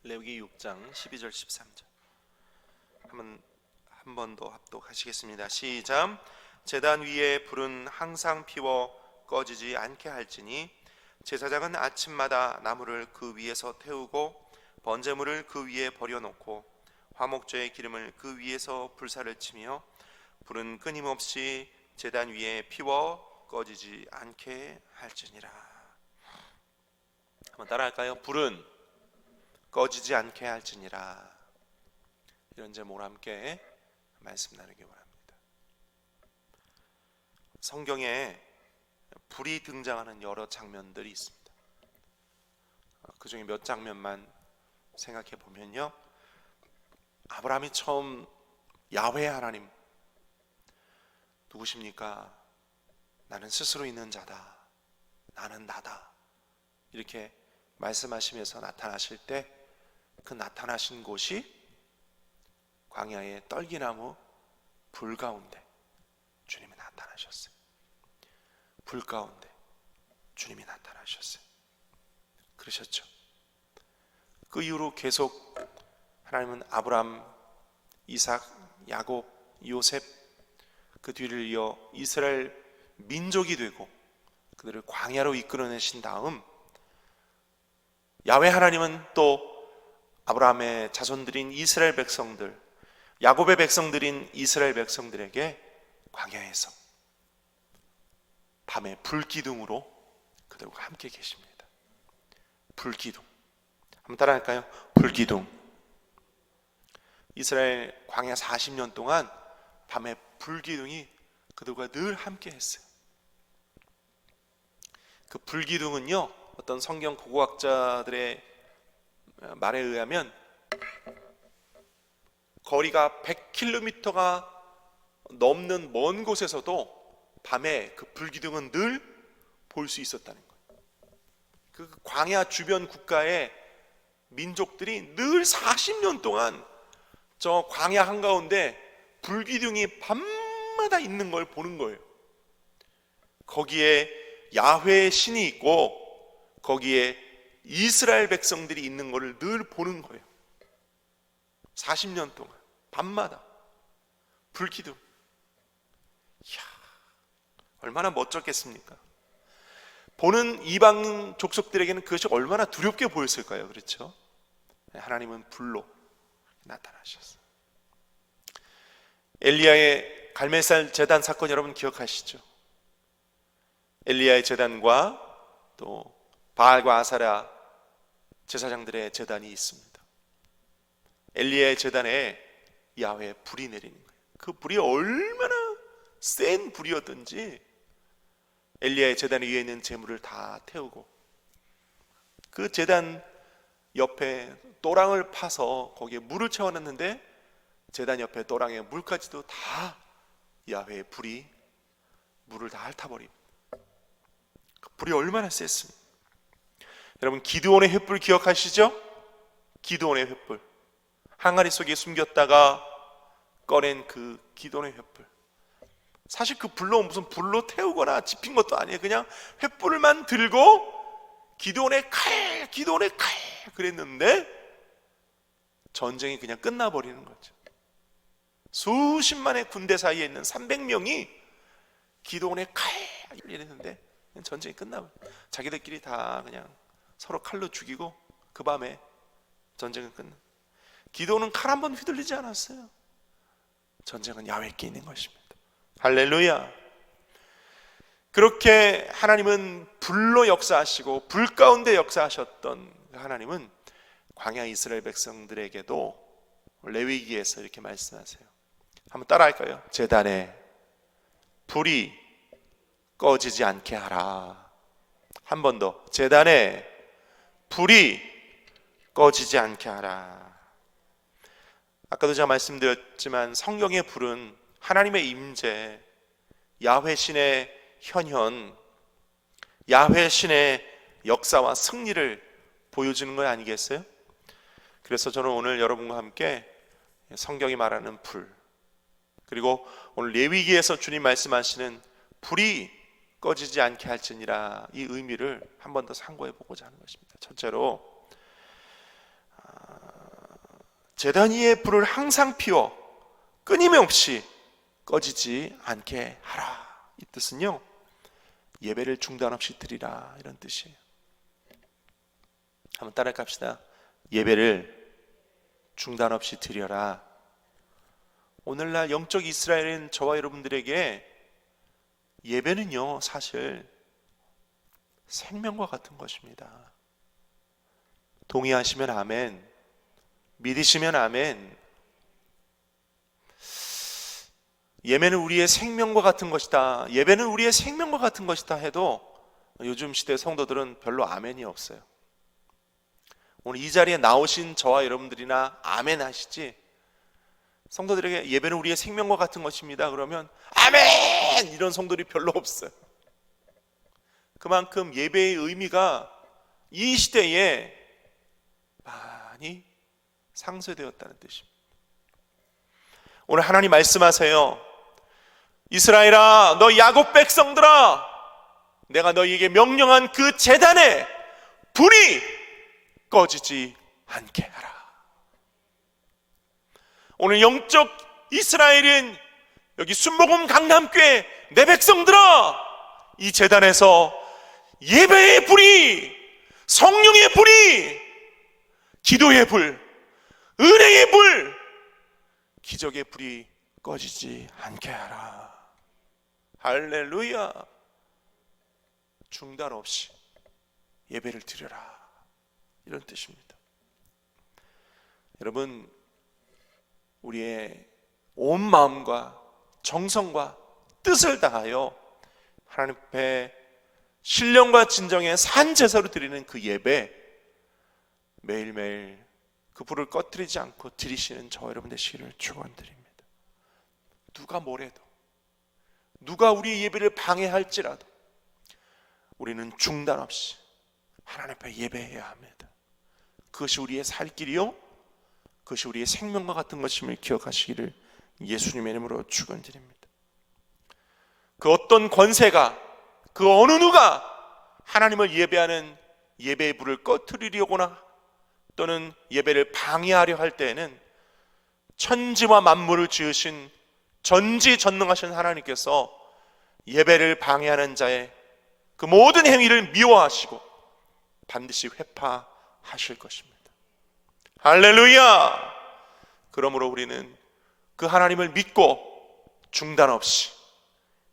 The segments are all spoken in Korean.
레위기 6장 12절 13절 한 번 더 합독하시겠습니다. 시작. 제단 위에 불은 항상 피워 꺼지지 않게 할지니 제사장은 아침마다 나무를 그 위에서 태우고 번제물을 그 위에 버려놓고 화목제의 기름을 그 위에서 불사를 치며 불은 끊임없이 제단 위에 피워 꺼지지 않게 할지니라. 한번 따라할까요? 불은 꺼지지 않게 할지니라. 이런 제목으로 함께 말씀 나누기 원합니다. 성경에 불이 등장하는 여러 장면들이 있습니다. 그 중에 몇 장면만 생각해 보면요, 아브라함이 처음 야훼 하나님 누구십니까? 나는 스스로 있는 자다, 나는 나다, 이렇게 말씀하시면서 나타나실 때 그 나타나신 곳이 광야의 떨기나무 불 가운데 주님이 나타나셨어요. 불 가운데 주님이 나타나셨어요. 그러셨죠. 그 이후로 계속 하나님은 아브람, 이삭, 야곱, 요셉, 그 뒤를 이어 이스라엘 민족이 되고 그들을 광야로 이끌어내신 다음 야훼 하나님은 또 아브라함의 자손들인 이스라엘 백성들, 야곱의 백성들인 이스라엘 백성들에게 광야에서 밤에 불기둥으로 그들과 함께 계십니다. 불기둥. 한번 따라할까요? 불기둥. 이스라엘 광야 40년 동안 밤에 불기둥이 그들과 늘 함께 했어요. 그 불기둥은요, 어떤 성경 고고학자들의 말에 의하면 거리가 100km가 넘는 먼 곳에서도 밤에 그 불기둥은 늘 볼 수 있었다는 거예요. 그 광야 주변 국가의 민족들이 늘 40년 동안 저 광야 한가운데 불기둥이 밤마다 있는 걸 보는 거예요. 거기에 야훼의 신이 있고 거기에 이스라엘 백성들이 있는 것을 늘 보는 거예요. 40년 동안 밤마다 불기둥. 이야, 얼마나 멋졌겠습니까? 보는 이방 족속들에게는 그것이 얼마나 두렵게 보였을까요? 그렇죠? 하나님은 불로 나타나셨어요. 엘리야의 갈멜살 제단 사건 여러분 기억하시죠? 엘리야의 제단과 또 바알과 아사랴 제사장들의 제단이 있습니다. 엘리야의 제단에 야훼의 불이 내리는 거예요. 그 불이 얼마나 센 불이었든지 엘리야의 제단 위에 있는 제물을 다 태우고 그 제단 옆에 또랑을 파서 거기에 물을 채워놨는데 제단 옆에 또랑에 물까지도 다 야훼의 불이 물을 다 핥아버립니다. 그 불이 얼마나 셌습니까? 여러분, 기드온의 횃불 기억하시죠? 기드온의 횃불, 항아리 속에 숨겼다가 꺼낸 그 기드온의 횃불. 사실 그 불로 무슨 불로 태우거나 지핀 것도 아니에요. 그냥 횃불만 들고 기드온의 칼, 기드온의 칼 그랬는데 전쟁이 그냥 끝나버리는 거죠. 수십만의 군대 사이에 있는 300명이 기드온의 칼 이랬는데 전쟁이 끝나버려요. 자기들끼리 다 그냥 서로 칼로 죽이고 그 밤에 전쟁은 끝나. 기도는 칼 한 번 휘둘리지 않았어요. 전쟁은 야훼께 있는 것입니다. 할렐루야. 그렇게 하나님은 불로 역사하시고 불 가운데 역사하셨던 하나님은 광야 이스라엘 백성들에게도 레위기에서 이렇게 말씀하세요. 한번 따라할까요? 제단에 불이 꺼지지 않게 하라. 한 번 더. 제단에 불이 꺼지지 않게 하라. 아까도 제가 말씀드렸지만 성경의 불은 하나님의 임재, 야훼 신의 현현, 야훼 신의 역사와 승리를 보여주는 거 아니겠어요? 그래서 저는 오늘 여러분과 함께 성경이 말하는 불, 그리고 오늘 레위기에서 주님 말씀하시는 불이 꺼지지 않게 할지니라, 이 의미를 한 번 더 상고해 보고자 하는 것입니다. 첫째로 제단 위에 불을 항상 피워 끊임없이 꺼지지 않게 하라. 이 뜻은요, 예배를 중단 없이 드리라, 이런 뜻이에요. 한번 따라해 갑시다. 예배를 중단 없이 드려라. 오늘날 영적 이스라엘인 저와 여러분들에게 예배는요, 사실 생명과 같은 것입니다. 동의하시면 아멘, 믿으시면 아멘. 예배는 우리의 생명과 같은 것이다, 예배는 우리의 생명과 같은 것이다 해도 요즘 시대 성도들은 별로 아멘이 없어요. 오늘 이 자리에 나오신 저와 여러분들이나 아멘 하시지, 성도들에게 예배는 우리의 생명과 같은 것입니다 그러면 아멘! 이런 성도들이 별로 없어요. 그만큼 예배의 의미가 이 시대에 많이 상쇄되었다는 뜻입니다. 오늘 하나님 말씀하세요. 이스라엘아, 너 야곱 백성들아, 내가 너희에게 명령한 그 제단에 불이 꺼지지 않게 하라. 오늘 영적 이스라엘인 여기 순복음 강남교회 내 백성들아, 이 제단에서 예배의 불이, 성령의 불이, 기도의 불, 은혜의 불, 기적의 불이 꺼지지 않게 하라. 할렐루야. 중단 없이 예배를 드려라, 이런 뜻입니다. 여러분, 우리의 온 마음과 정성과 뜻을 다하여 하나님 앞에 신령과 진정의 산 제사로 드리는 그 예배, 매일매일 그 불을 꺼뜨리지 않고 드리시는 저 여러분 되시기를 축원드립니다. 누가 뭐래도, 누가 우리의 예배를 방해할지라도 우리는 중단 없이 하나님 앞에 예배해야 합니다. 그것이 우리의 살 길이요, 그것이 우리의 생명과 같은 것임을 기억하시기를 예수님의 이름으로 축원드립니다. 그 어떤 권세가, 그 어느 누가 하나님을 예배하는 예배의 불을 꺼뜨리려거나 또는 예배를 방해하려 할 때에는 천지와 만물을 지으신 전지전능하신 하나님께서 예배를 방해하는 자의 그 모든 행위를 미워하시고 반드시 회파하실 것입니다. 할렐루야. 그러므로 우리는 그 하나님을 믿고 중단 없이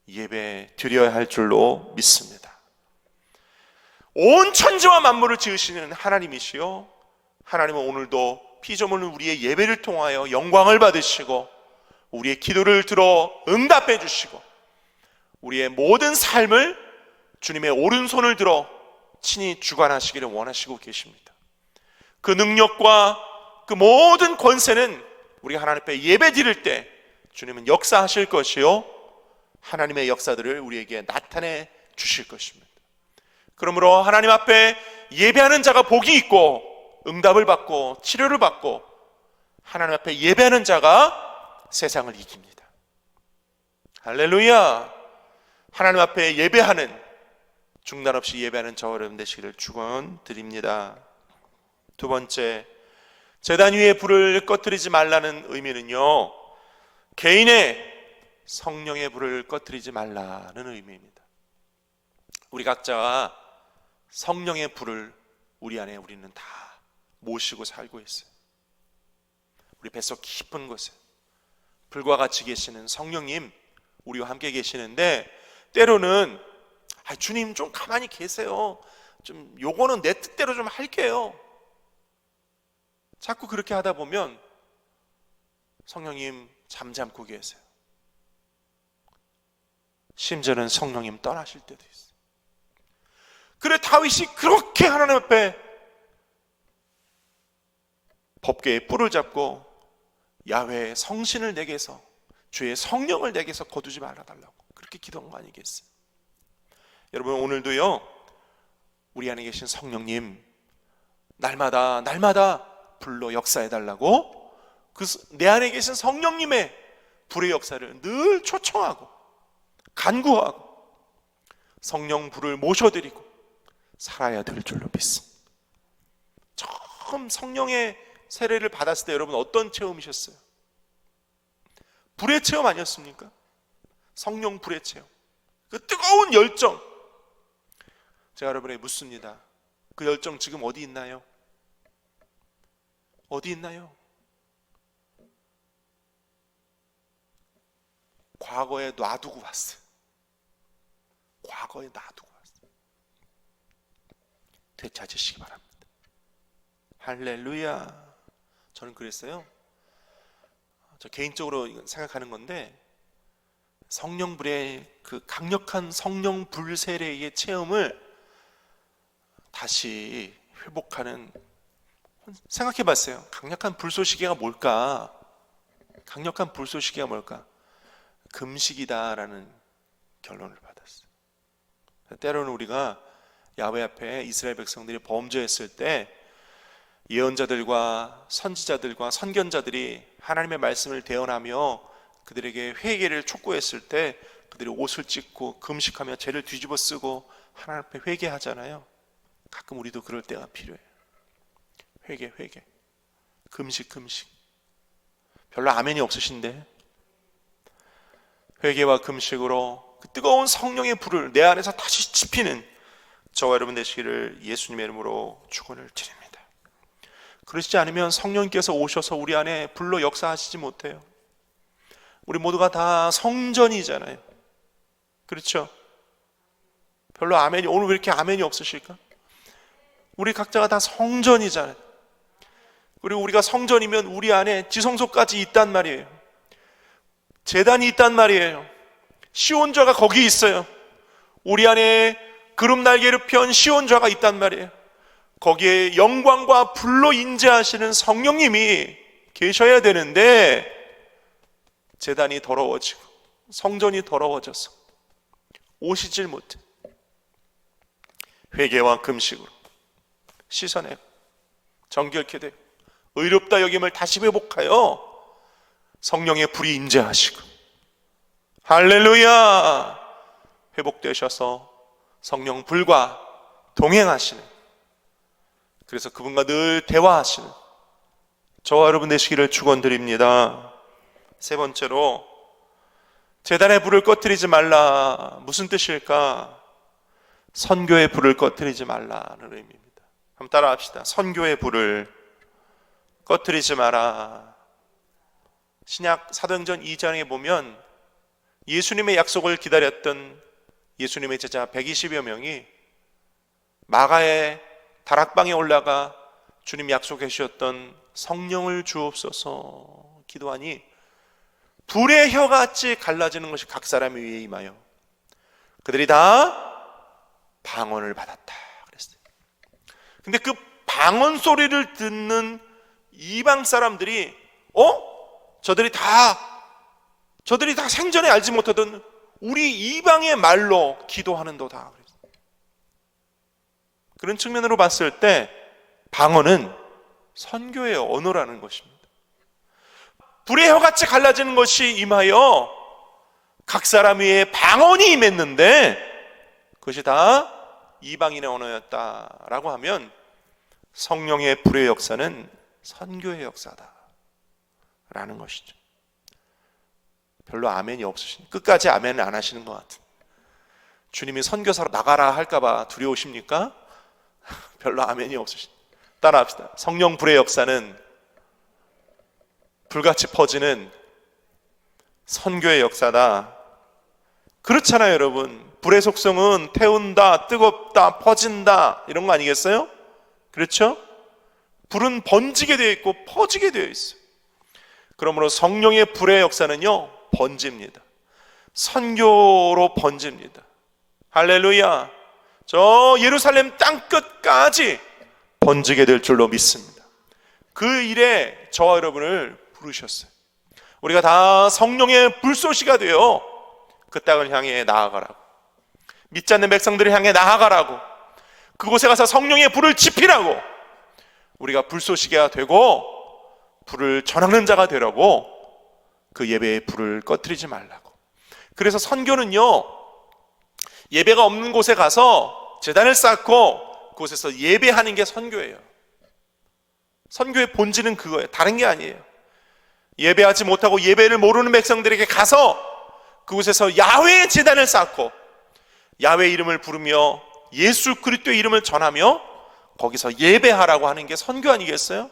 예배 드려야 할 줄로 믿습니다. 온 천지와 만물을 지으시는 하나님이시요, 하나님은 오늘도 피조물 우리의 예배를 통하여 영광을 받으시고 우리의 기도를 들어 응답해 주시고 우리의 모든 삶을 주님의 오른손을 들어 친히 주관하시기를 원하시고 계십니다. 그 능력과 그 모든 권세는 우리가 하나님 앞에 예배 드릴 때 주님은 역사하실 것이요, 하나님의 역사들을 우리에게 나타내 주실 것입니다. 그러므로 하나님 앞에 예배하는 자가 복이 있고 응답을 받고 치료를 받고, 하나님 앞에 예배하는 자가 세상을 이깁니다. 할렐루야. 하나님 앞에 예배하는, 중단 없이 예배하는 저 여러분 되시기를 축원드립니다. 두 번째, 제단 위에 불을 꺼뜨리지 말라는 의미는요, 개인의 성령의 불을 꺼뜨리지 말라는 의미입니다. 우리 각자가 성령의 불을 우리 안에 우리는 다 모시고 살고 있어요. 우리 뱃속 깊은 곳에 불과 같이 계시는 성령님, 우리와 함께 계시는데 때로는 주님 좀 가만히 계세요, 좀 요거는 내 뜻대로 좀 할게요, 자꾸 그렇게 하다 보면 성령님 잠잠고 계세요. 심지어는 성령님 떠나실 때도 있어요. 그래 다윗이 그렇게 하나님 앞에 법궤에 뿔을 잡고 야훼의 성신을 내게서, 주의 성령을 내게서 거두지 말아달라고 그렇게 기도한 거 아니겠어요? 여러분, 오늘도요 우리 안에 계신 성령님 날마다 불로 역사해달라고 그 내 안에 계신 성령님의 불의 역사를 늘 초청하고 간구하고 성령 불을 모셔드리고 살아야 될 줄로 믿습니다. 처음 성령의 세례를 받았을 때 여러분 어떤 체험이셨어요? 불의 체험 아니었습니까? 성령 불의 체험, 그 뜨거운 열정. 제가 여러분에게 묻습니다. 그 열정 지금 어디 있나요? 어디 있나요? 과거에 놔두고 왔어요. 과거에 놔두고 왔어요. 되찾으시기 바랍니다. 할렐루야. 저는 그랬어요. 저 개인적으로 생각하는 건데, 성령불의 그 강력한 성령불 세례의 체험을 다시 회복하는, 생각해 봤어요. 강력한 불쏘시개가 뭘까? 강력한 불쏘시개가 뭘까? 금식이다라는 결론을 받았어요. 때로는 우리가 야훼 앞에 이스라엘 백성들이 범죄했을 때 예언자들과 선지자들과 선견자들이 하나님의 말씀을 대언하며 그들에게 회개를 촉구했을 때 그들이 옷을 찢고 금식하며 죄를 뒤집어 쓰고 하나님 앞에 회개하잖아요. 가끔 우리도 그럴 때가 필요해요. 회개. 금식. 별로 아멘이 없으신데, 회개와 금식으로 그 뜨거운 성령의 불을 내 안에서 다시 지피는 저와 여러분 되시기를 예수님의 이름으로 축원을 드립니다. 그러시지 않으면 성령께서 오셔서 우리 안에 불로 역사하시지 못해요. 우리 모두가 다 성전이잖아요. 그렇죠? 별로 아멘이, 오늘 왜 이렇게 아멘이 없으실까? 우리 각자가 다 성전이잖아요. 그리고 우리가 성전이면 우리 안에 지성소까지 있단 말이에요. 제단이 있단 말이에요. 시온좌가 거기 있어요. 우리 안에 구름 날개를 편 시온좌가 있단 말이에요. 거기에 영광과 불로 인재하시는 성령님이 계셔야 되는데, 제단이 더러워지고 성전이 더러워져서 오시질 못해. 회개와 금식으로 씻어내고 정결케 되고 의롭다 여김을 다시 회복하여 성령의 불이 인재하시고, 할렐루야, 회복되셔서 성령 불과 동행하시는, 그래서 그분과 늘 대화하시는 저와 여러분 되시기를 축원드립니다. 세 번째로, 제단의 불을 꺼뜨리지 말라. 무슨 뜻일까? 선교의 불을 꺼뜨리지 말라는 의미입니다. 한번 따라 합시다. 선교의 불을 꺼뜨리지 마라. 신약 사도행전 2장에 보면 예수님의 약속을 기다렸던 예수님의 제자 120여 명이 마가의 다락방에 올라가 주님 약속해 주셨던 성령을 주옵소서 기도하니 불의 혀같이 갈라지는 것이 각 사람 위에 임하여 그들이 다 방언을 받았다 그랬어요. 근데 그 방언 소리를 듣는 이방 사람들이 저들이 다 생전에 알지 못하던 우리 이방의 말로 기도하는도다. 그런 측면으로 봤을 때 방언은 선교의 언어라는 것입니다. 불의 혀같이 갈라지는 것이 임하여 각 사람 위에 방언이 임했는데 그것이 다 이방인의 언어였다라고 하면 성령의 불의 역사는 선교의 역사다라는 것이죠. 별로 아멘이 없으신, 끝까지 아멘을 안 하시는 것 같은, 주님이 선교사로 나가라 할까봐 두려우십니까? 별로 아멘이 없으신. 따라합시다. 성령 불의 역사는 불같이 퍼지는 선교의 역사다. 그렇잖아요, 여러분. 불의 속성은 태운다, 뜨겁다, 퍼진다 이런 거 아니겠어요? 그렇죠? 불은 번지게 되어 있고 퍼지게 되어 있어요. 그러므로 성령의 불의 역사는요, 번집니다. 선교로 번집니다. 할렐루야. 저 예루살렘 땅끝까지 번지게 될 줄로 믿습니다. 그 일에 저와 여러분을 부르셨어요. 우리가 다 성령의 불쏘시가 되어 그 땅을 향해 나아가라고, 믿지 않는 백성들을 향해 나아가라고, 그곳에 가서 성령의 불을 지피라고, 우리가 불쏘시개가 되고 불을 전하는 자가 되라고, 그 예배의 불을 꺼뜨리지 말라고. 그래서 선교는요, 예배가 없는 곳에 가서 제단을 쌓고 그곳에서 예배하는 게 선교예요. 선교의 본질은 그거예요. 다른 게 아니에요. 예배하지 못하고 예배를 모르는 백성들에게 가서 그곳에서 야훼의 제단을 쌓고 야훼 이름을 부르며 예수 그리스도의 이름을 전하며 거기서 예배하라고 하는 게 선교 아니겠어요?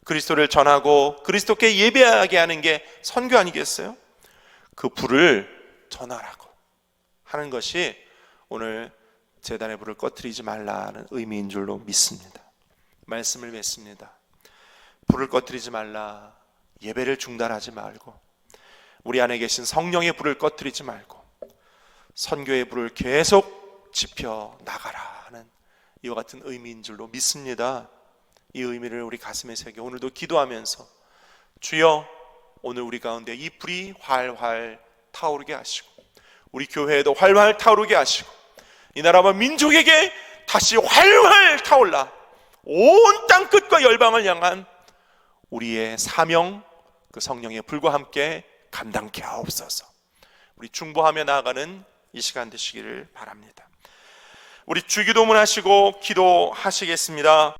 그리스도를 전하고 그리스도께 예배하게 하는 게 선교 아니겠어요? 그 불을 전하라고 하는 것이 오늘 제단의 불을 꺼뜨리지 말라는 의미인 줄로 믿습니다. 말씀을 맺습니다. 불을 꺼뜨리지 말라. 예배를 중단하지 말고 우리 안에 계신 성령의 불을 꺼뜨리지 말고 선교의 불을 계속 지펴 나가라 하는 이와 같은 의미인 줄로 믿습니다. 이 의미를 우리 가슴에 새겨 오늘도 기도하면서 주여 오늘 우리 가운데 이 불이 활활 타오르게 하시고 우리 교회에도 활활 타오르게 하시고 이 나라와 민족에게 다시 활활 타올라 온 땅 끝과 열방을 향한 우리의 사명 그 성령의 불과 함께 감당케 하옵소서. 우리 중보하며 나아가는 이 시간 되시기를 바랍니다. 우리 주기도문 하시고 기도하시겠습니다.